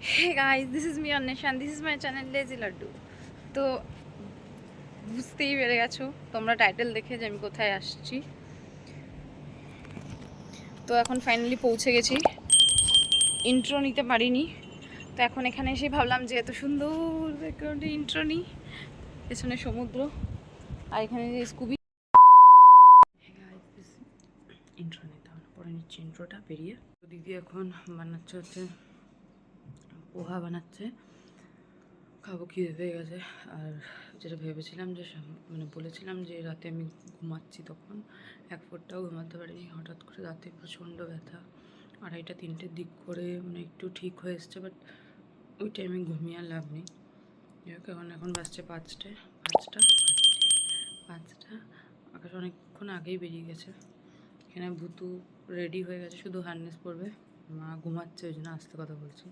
Hey guys, this is me Anisha and this is my channel Lazy Laddu. তো বুঝতেই পেরে গেছো তোমরা টাইটেল দেখে যে আমি কোথায় আসছি। তো এখন ফাইনালি পৌঁছে গেছি, ইন্ট্রো নিতে পারিনি। তো এখন এখানে এসে ভাবলাম যে এত সুন্দর ব্যাকগ্রাউন্ডে ইন্ট্রো নিই, পেছনে সমুদ্র আর এখানে যে স্কুবি। ইন্ট্রো নিতে হবে, পরে নিচ্ছি ইন্ট্রোটা বেরিয়ে। দিদি এখন বানাচ্ছে হচ্ছে পোহা বানাচ্ছে, খাবো, খিদে পেয়ে গেছে। আর যেটা ভেবেছিলাম যে বলেছিলাম যে রাতে আমি ঘুমাচ্ছি, তখন এক ফোঁটাও ঘুমাতে পারিনি। হঠাৎ করে রাতে প্রচণ্ড ব্যথা, 2:30-3টের দিক করে একটু ঠিক হয়ে এসছে, বাট ওই টাইমে ঘুমিয়ে আর লাভ নেই। এখন বাজছে 5টা। আকাশ অনেকক্ষণ আগেই বেরিয়ে গেছে। এখানে ভুতু রেডি হয়ে গেছে, শুধু হারনেস পরবে। মা ঘুমাচ্ছে, ওই জন্য আস্তে কথা বলছি।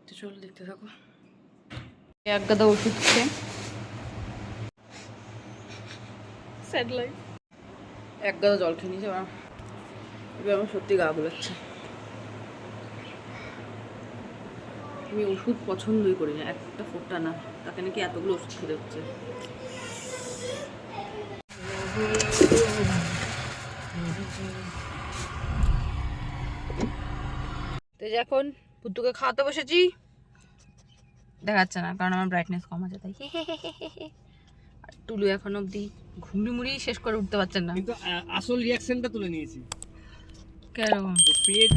তো চলো দেখতে থাকো। এক গাদা ওষুধ খেয়ে এক গাদা জল খেয়ে নিয়েছে। এবার আমার সত্যি গা গুলাচ্ছে। আমি ওষুধ পছন্দই করি না, একটা ফোঁটা না, তাকে নাকি এতগুলো ওষুধ খেতে হচ্ছে। তো এখন পুতুকে খাওয়াতে বসেছি, দেখাচ্ছে না কারণ আমার ব্রাইটনেস কম আছে তাই। আর টুলু এখন অব্দি ঘুমড়ি মুড়ি শেষ করে উঠতে পারছেন না, কিন্তু আসল রিঅ্যাকশনটা তুলে নিয়েছি। কেন পেট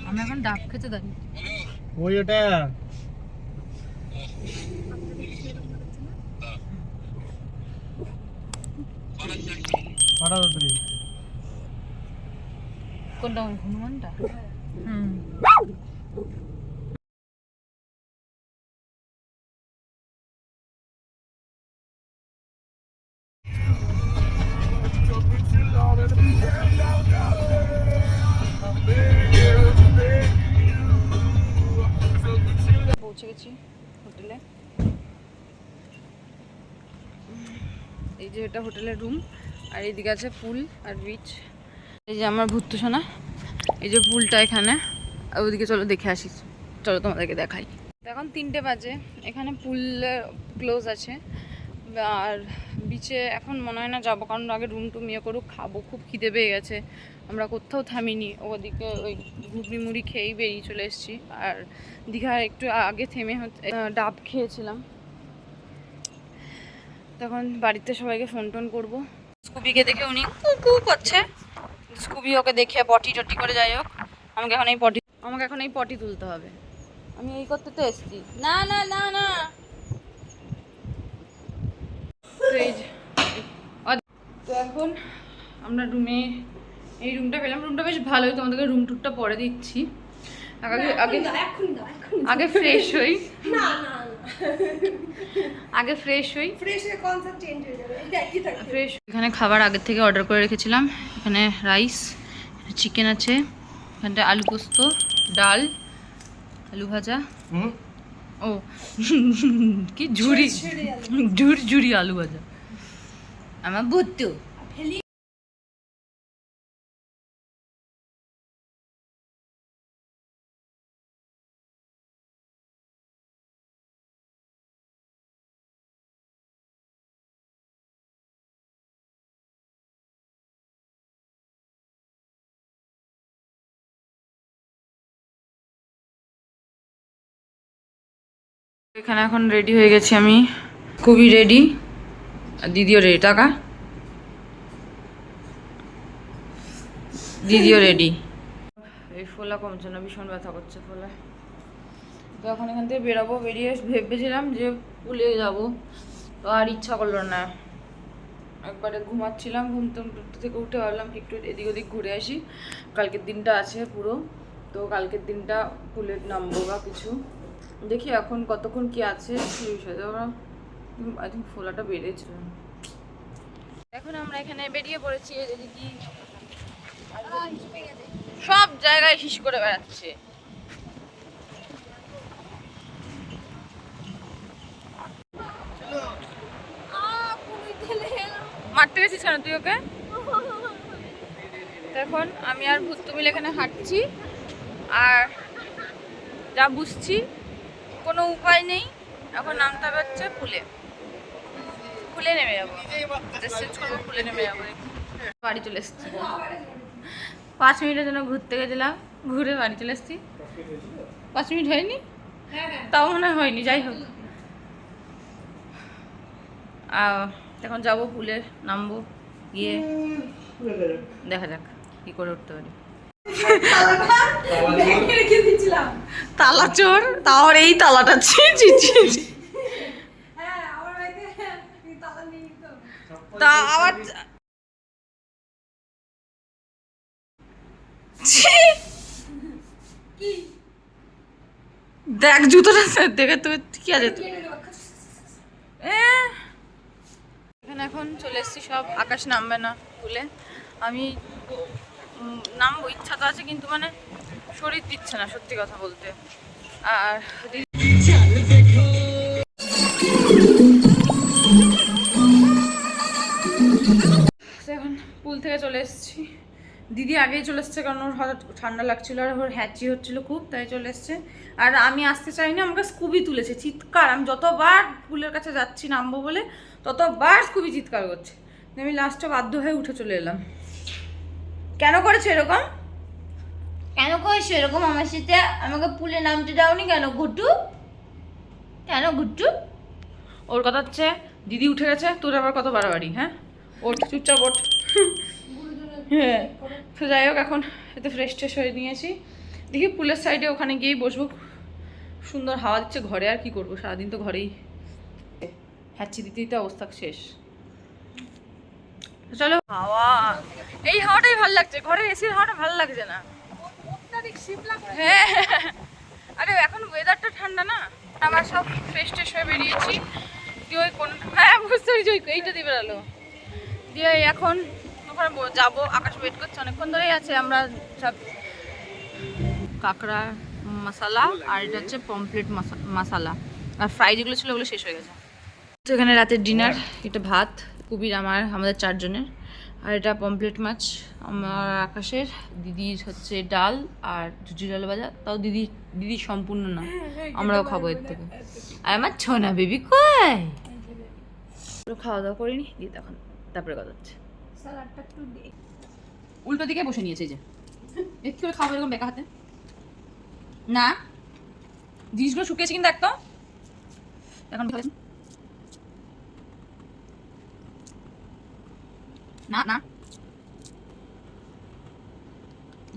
আমরা এখন ডাব খেতে দাঁড়ি। ওই ওটা কোনটা হনুমানটা? হুম। পৌঁছে গেছি হোটেলে। এই যে এটা হোটেলের রুম, আর এইদিকে আছে পুল আর বিচ। এই যে আমার ভুত্তু সোনা, এই যে পুলটা এখানে, আর ওইদিকে চলো দেখে আসি। চলো তোমাদেরকে দেখাই। এখন 3টে বাজে, এখানে পুল ক্লোজ আছে, আর বিচে এখন মনে হয় না যাবো, কারণ আগে রুম টুম ইয়ে করুক, খাবো, খুব খিদে পেয়ে গেছে। আমরা কোথাও থামিনি, ওদিকে ওই ঘুগনি মুড়ি খেয়েই বেরিয়ে চলে এসেছি। আর দীঘা একটু আগে থেমে ডাব খেয়েছিলাম। তখন বাড়িতে সবাইকে ফোন টোন করবো। স্কুবিকে দেখে উনি কু করছে, স্কুবি ওকে দেখে পটি টটি করে, যাই হোক আমাকে এখন এই পটি তুলতে হবে। আমি এই করতে তো এসেছি। না না না না, তো এখন আমরা রুমে, এই রুমটা পেলাম। রুমটা বেশ ভালোই, তোমাদেরকে রুম টুরটা পরে দিচ্ছি। আগে ফ্রেশ হই, এখানে খাবার আগের থেকে অর্ডার করে রেখেছিলাম। এখানে রাইস, চিকেন আছে, এখানটা আলু পোস্ত, ডাল, আলু ভাজা, ও কি ঝুরি আলু ভাজা, আমার ভুত্তু। এখানে এখন রেডি হয়ে গেছি আমি, খুবই রেডি, আর দিদিও রেডি। টাকা দিদিও রেডি। এই ফোলা কমছে না, ভীষণ ব্যথা করছে ফোলা। তো এখন এখান থেকে বেরোবো, বেরিয়ে ভেবেছিলাম যে পুলে যাব, তো আর ইচ্ছা করলো না। একবারে ঘুমাচ্ছিলাম, ঘুম থেকে উঠে ভাবলাম একটু এদিক ওদিক ঘুরে আসি, কালকের দিনটা আছে পুরো। তো কালকের দিনটা পুলে নামবো বা কিছু, দেখি এখন কতক্ষণ কি আছে সেই বিষয়ে ওরা আই থিঙ্ক ফোলাটা বেড়েছিল। এখন আমরা এখানে বেরিয়ে পড়েছি, যদি কি সব জায়গায় হিস করে বেড়াচ্ছে। মারতে গেছিস কেন তুই ওকে? এখন আমি আর ভূত মিলে এখানে হাঁটছি, আর যা বুঝছি কোনো উপায় নেই, এখন নামতে হবে হচ্ছে পুলে। পুলে নেমে যাবো, পুলে নেমে যাবো। বাড়ি চলে এসেছি, 5 মিনিটের জন্য ঘুরতে গেছিলাম, ঘুরে বাড়ি চলে এসেছি। 5 মিনিট হয়নি, তাও মনে হয়নি, যাই হোক। এখন যাবো পুলে, নামবো, গিয়ে দেখা যাক কি করে উঠতে পারি। তালা চোর, তার এই তালাটা তা আবার দেখ জুতোটা দেখে তো কি আছে। এখানে এখন চলে এসেছি, সব আকাশ নামবে না বলে আমি নামবো, ইচ্ছা তো আছে কিন্তু মানে শরীর দিচ্ছে না সত্যি কথা বলতে। আর এখন পুল থেকে চলে এসেছি, দিদি আগেই চলে এসছে কারণ ওর হঠাৎ ঠান্ডা লাগছিল আর ওর হ্যাচি হচ্ছিল খুব, তাই চলে এসছে। আর আমি আসতে চাইনি, আমাকে স্কুবি তুলেছে, চিৎকার। আমি যতবার পুলের কাছে যাচ্ছি নামবো বলে ততবার স্কুবি চিৎকার করছে, আমি লাস্টে বাধ্য হয়ে উঠে চলে এলাম। কেন করেছে এরকম? কেন করেছো এরকম আমার সাথে? আমাকে পুলে নামতে দাওনি কেন গুট্টু? কেন গুট্টু? ওর কথা হচ্ছে দিদি উঠে গেছে, তোর আবার কত বাড়াবাড়ি? হ্যাঁ ওর চুপচাপ ওঠ। হ্যাঁ তো যাই হোক, এখন এতে ফ্রেশ ট্রেশ হয়ে নিয়েছি, দেখি পুলের সাইডে ওখানে গিয়েই বসবো, সুন্দর হাওয়া দিচ্ছে ঘরে, আর কি করবো সারাদিন তো ঘরেই, হ্যাচি দিতেই তো অবস্থা শেষ। চলো, হাওয়া, এই হাওয়াটাই ভালো লাগছে, ঘরে এসির হাওয়াটা ভালো লাগছে না। হ্যাঁ আরে এখন ওয়েদারটা ঠান্ডা না, আমার সব ফ্রেশ ট্রেশ হয়ে বেরিয়েছি, দিয়ে ওই কোন, হ্যাঁ বুঝতে পেরেছি, ওই এইটা দিয়ে বেরালো, দিয়ে এখন ওখানে যাবো। আকাশ ওয়েট করছে অনেকক্ষণ ধরেই আছে, আমরা সব কাঁকড়া মশালা আর এটা হচ্ছে পমপ্লেট মশালা, আর ফ্রাই যেগুলো ছিল ওগুলো শেষ হয়ে গেছে। তো এখানে রাতের ডিনার, এটা ভাত কুবির আমাদের 4 জনের, আর এটা পমপ্লেট মাছ আমার আকাশের, দিদির হচ্ছে ডাল আর ঝুঝি ডাল ভাজা, তাও দিদি সম্পূর্ণ না, আমরাও খাবো এর থেকে। আর আমার ছোনা বেবি কই, খাওয়া দাওয়া করিনি, দিয়ে তখন তারপরে কথা হচ্ছে। উল্টো দিকে বসে নিয়েছে, যে একটু করে খাবো এরকম বেকা হাতে না, জিনিসগুলো শুকিয়েছে কিন্তু একদম। এখন না না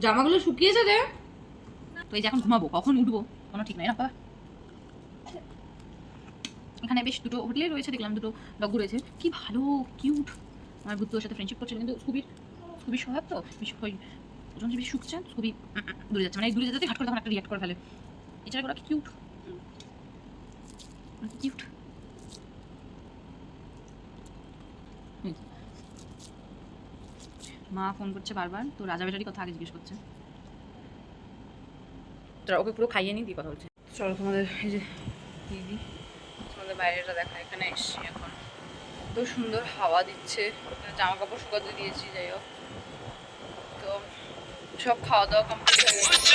জামাগুলো শুকিয়েছে রে, তো এই যে এখন ঘুমাবো, কখন উঠবো কোনো ঠিক নাই না। এখানে বেশ দুটো হোটেলে রয়েছে, দেখলাম দুটো ডগু রয়েছে, কি ভালো কিউট। আমার বুদ্ধুর সাথে ফ্রেন্ডশিপ করছিল, কিন্তু খুবই স্বভাব তো ওজন বেশি শুকছে, খুবই দূরে যাচ্ছে, মানে দূরে যেতে ঘাট করে তখন একটা রিয়াক্ট করে ফেলে। এছাড়া ওরা কিউট কিউট। মা ফোন করছে বারবার, তো রাজা বেটারই কথা আগে জিজ্ঞেস করছে, তোরা ওকে পুরো খাইয়ে নি দিয়ে কথা বলছে। চলো তোমাদের এই যে দিদি, তোমাদের বাইরেটা দেখা, এখানে এসছি এখন, তো সুন্দর হাওয়া দিচ্ছে, জামা কাপড় শুকাতে দিয়েছি, যাই হোক। তো সব খাওয়া দাওয়া কমপ্লিট হয়ে গেছে,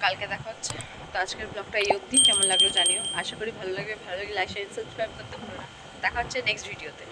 কালকে দেখা হচ্ছে। তো আজকের ব্লগটা এই অবধি, কেমন লাগলো জানিও, আশা করি ভালো লাগবে, ভালো লাগলে লাইক শেয়ার সাবস্ক্রাইব করতে ভুলো না। দেখা হচ্ছে নেক্সট ভিডিওতে।